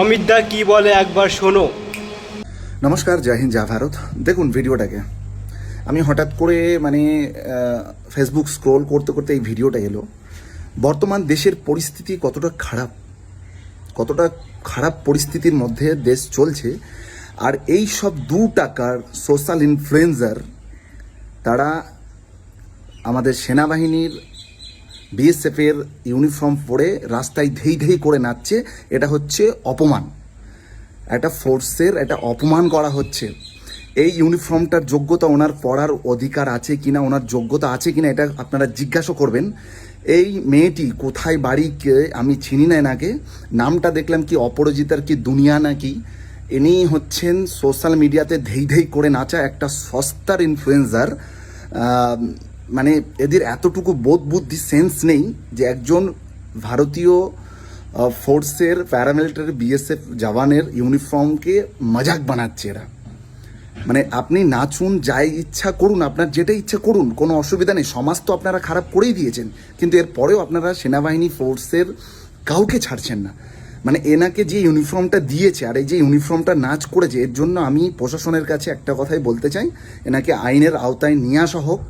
অমিত দা কি বলে একবার শোনো। নমস্কার, জয় হিন্দ, জয় ভারত। দেখুন ভিডিওটাকে আমি হঠাৎ করে ফেসবুক স্ক্রোল করতে করতে এই ভিডিওটা এলো। বর্তমান দেশের পরিস্থিতি কতটা খারাপ পরিস্থিতির মধ্যে দেশ চলছে, আর এই সব 2 টাকার সোশ্যাল ইনফ্লুয়েন্সার তারা আমাদের সেনাবাহিনীর বিএসএফের ইউনিফর্ম পরে রাস্তায় ধেই ধেই করে নাচছে। এটা হচ্ছে অপমান, একটা ফোর্সের একটা অপমান করা হচ্ছে। এই ইউনিফর্মটার যোগ্যতা ওনার পরার অধিকার আছে কিনা, ওনার যোগ্যতা আছে কিনা, এটা আপনারা জিজ্ঞাসা করবেন। এই মেয়েটি কোথায় বাড়ি, কে আমি চিনি না এনাকে, নামটা দেখলাম কি অপরাজিতার কি দুনিয়া নাকি। ইনি হচ্ছেন সোশ্যাল মিডিয়াতে ধেই ধেই করে নাচা একটা সস্তার ইনফ্লুয়েন্সার। মানে এদের এতটুকু বোধ বুদ্ধি সেন্স নেই যে একজন ভারতীয় ফোর্সের প্যারামিলিটারি বিএসএফ জওয়ানের ইউনিফর্মকে মজাক বানাচ্ছে এরা। মানে আপনি নাচুন, যাই ইচ্ছা করুন, আপনার যেটা ইচ্ছা করুন, কোনো অসুবিধা নেই। সমাজ তো আপনারা খারাপ করেই দিয়েছেন, কিন্তু এরপরেও আপনারা সেনাবাহিনী ফোর্সের কাউকে ছাড়ছেন না। মানে এনাকে যে ইউনিফর্মটা দিয়েছে আর এই যে ইউনিফর্মটা নাচ করেছে, এর জন্য আমি প্রশাসনের কাছে একটা কথাই বলতে চাই, এনাকে আইনের আওতায় নিয়ে আসা হোক।